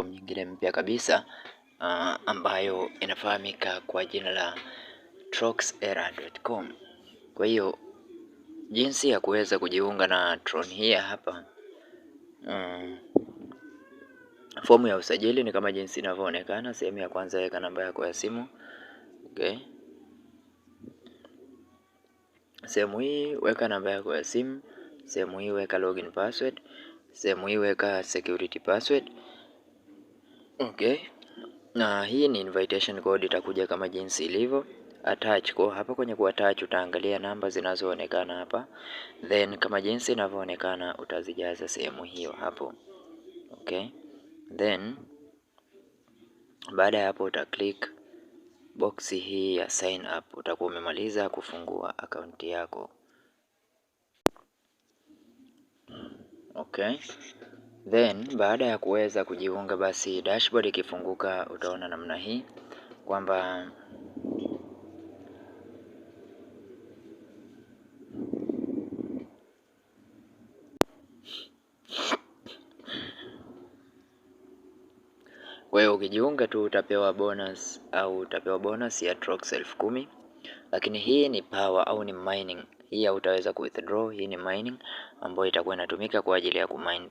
platform nyingine mpya kabisa ambayo inafahamika kwa jina la troxera.com. Kwa hiyo jinsi ya kuweza kujiunga na Tron hii hapa, fomu ya usajili ni kama jinsi inavyoonekana. Sehemu ya kwanza, weka namba yako ya simu. Okay. Sehemu hii weka namba yako ya simu. Sehemu hii weka login password. Sehemu hii weka security password. Okay. Na hii ni invitation code, itakuja kama jinsi ilivyo. Attach, kwa hapa kwenye kuattach utaangalia namba zinazoonekana hapa, then kama jinsi inavyoonekana utazijaza sehemu hiyo hapo. Okay. Then baada ya hapo uta click box hii ya sign up, utakuwa umemaliza kufungua akaunti yako. Okay. Then baada ya kuweza kujiunga, basi dashboard ikifunguka utaona namna hii kwamba wewe ukijiunga tu utapewa bonus ya Trox 10,000, lakini hii ni power au ni mining. Hii hautaweza ku withdraw, hii ni mining ambayo itakuwa inatumika kwa ajili ya kumine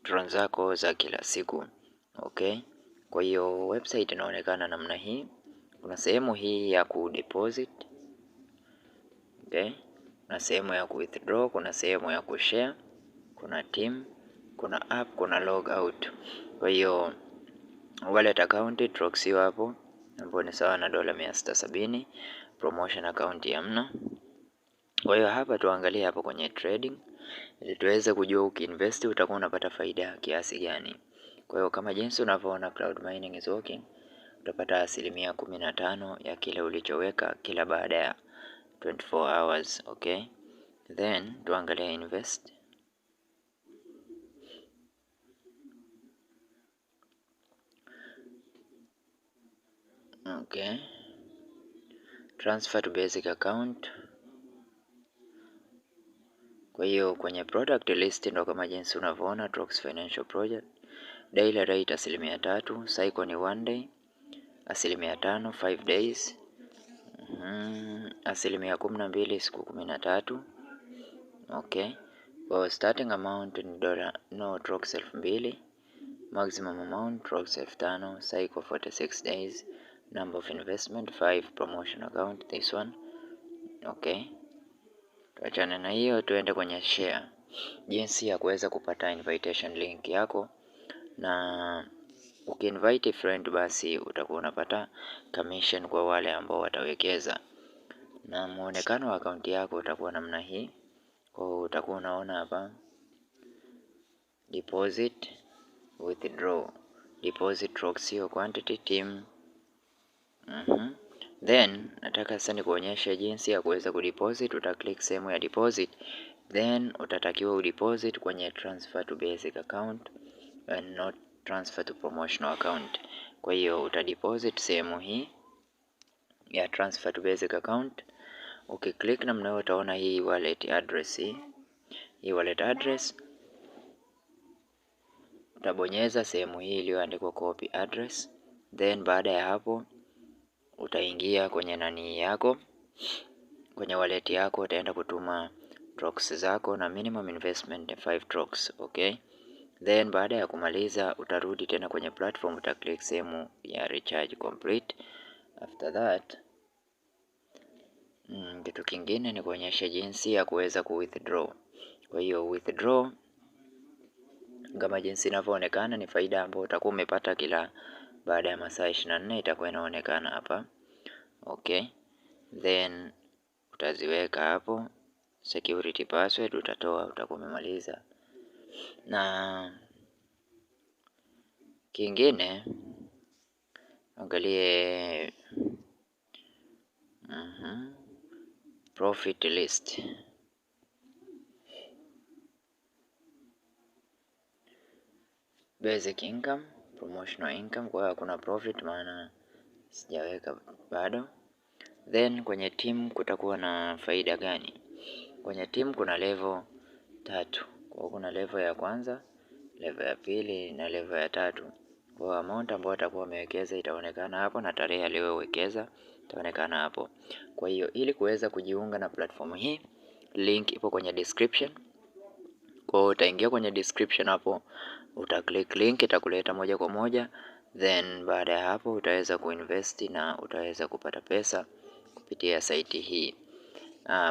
Tron zako za kila siku. Okay. Kwa hiyo website inaonekana namna hii. Kuna sehemu hii ya ku deposit. Okay. Kuna sehemu ya ku withdraw, kuna sehemu ya ku share, kuna team, kuna app, kuna log out. Kwa hiyo wallet account Trox hiyo hapo ambayo ni sawa na $670. Promotion account hamna. Kwa hiyo hapa tuangalie hapo kwenye trading ili tuweze kujua ukiinvest utakuwa unapata faida kiasi gani. Kwa hiyo kama jinsi unavyoona cloud mining is working, utapata 15% ya kile ulichoweka kila baada ya 24 hours. Okay. Then tuangalie invest. Okay. Transfer to basic account. Kwa hiyo kwenye product list ndo kama jinsi unavyoona Trox Financial Project. Daily rate 3%, SIKU ni 1 day, 5% 5 days, 12% siku 13. Okay. Kwa starting amount ni Trox 2,000, maximum amount Trox 5,000, SIKU 46 days, number of investment 5, promotion account this one. Okay. Tuachane na hiyo, tuende kwenye share. Jinsi ya kuweza kupata invitation link yako, na ukiinvite friend basi utakuwa unapata commission kwa wale ambao watawekeza, na muonekano wa akaunti yako utakuwa namna hii. Kwa utakuwa unaona hapa deposit, withdraw, deposit Trox hiyo quantity team. Then nataka sasa nikuonyeshe jinsi ya kuweza kudeposit. Uta click sehemu ya deposit, then utatakiwa udeposit kwenye transfer to basic account and not transfer to promotional account. Kwa hiyo uta deposit sehemu hii ya transfer to basic account. Ukiclick namna hiyo utaona hii wallet address, hii wallet address utabonyeza sehemu hii iliyoandikwa copy address, then baada ya hapo utaingia kwenye nani yako, kwenye wallet yako, utaenda kutuma Trox zako na minimum investment 5 Trox. Okay. Then baada ya kumaliza utarudi tena kwenye platform, uta click sehemu ya recharge complete. After that kitu kingine ni kuonyesha jinsi ya kuweza ku withdraw. Kwa hiyo withdraw kama jinsi inavyoonekana ni faida ambayo utakuwa umepata kila baada ya masaa 24, itakuwa inaonekana hapa. Okay. Then utaziweka hapo security password, utatoa, utakuwa umemaliza. Na kingine angalie profit list. Basic income, promotional income, kwa hiyo hakuna profit maana sijaweka bado. Then kwenye team kutakuwa na faida gani? Kwenye team kuna level 3. Kwa hiyo kuna level ya kwanza, level ya pili na level ya tatu. Kwa amount ambayo atakuwa amewekeza itaonekana hapo, na tarehe aliyowekeza itaonekana hapo. Kwa hiyo ili kuweza kujiunga na platform hii, link ipo kwenye description. Kwa hiyo utaingia kwenye description hapo, click link, itakuleta moja kwa moja, then baada ya hapo utaweza kuinvest na utaweza kupata pesa kupitia site hii.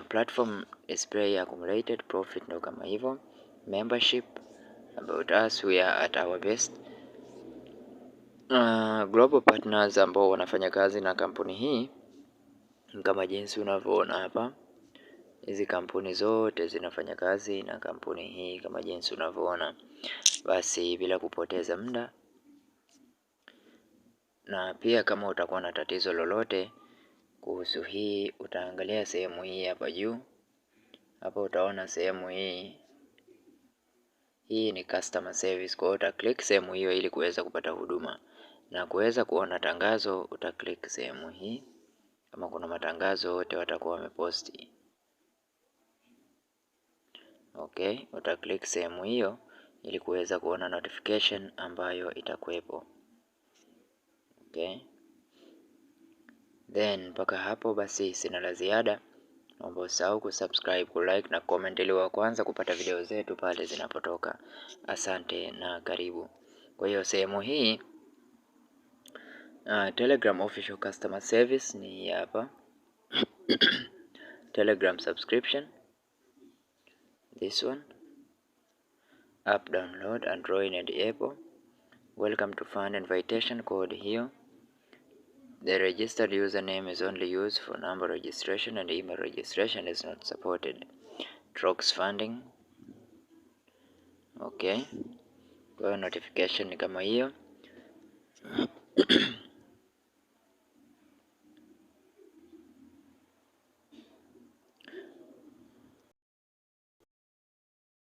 Platform display accumulated profit ndo kama hivyo. Membership, about us, we are at our best. Global partners ambao wanafanya kazi na kampuni hii kama jinsi unavyoona hapa. Hizi kampuni zote zinafanya kazi na kampuni hii kama jinsi unavyoona. Basi bila kupoteza muda, na pia kama utakuwa na tatizo lolote kuhusu hii, utaangalia sehemu hii hapa juu. Hapa utaona sehemu hii ni customer service. Kwa hiyo uta click sehemu hiyo ili kuweza kupata huduma, na kuweza kuona tangazo uta click sehemu hii. Kama kuna matangazo wote watakuwa wameposti, okay, uta click sehemu hiyo ili kuweza kuona notification ambayo itakuwepo. Okay, then mpaka hapo basi sina la ziada. Naomba usahau kusubscribe, kulike na comment ili wa kwanza kupata video zetu pale zinapotoka. Asante na karibu. Kwa hiyo sehemu hii Telegram official customer service ni hapa. Telegram subscription, this one. App download Android and Apple. Welcome to fund invitation code here. The registered username is only used for number registration and email registration is not supported. Trox funding. Okay. Kwa hiyo notification ni kama hiyo.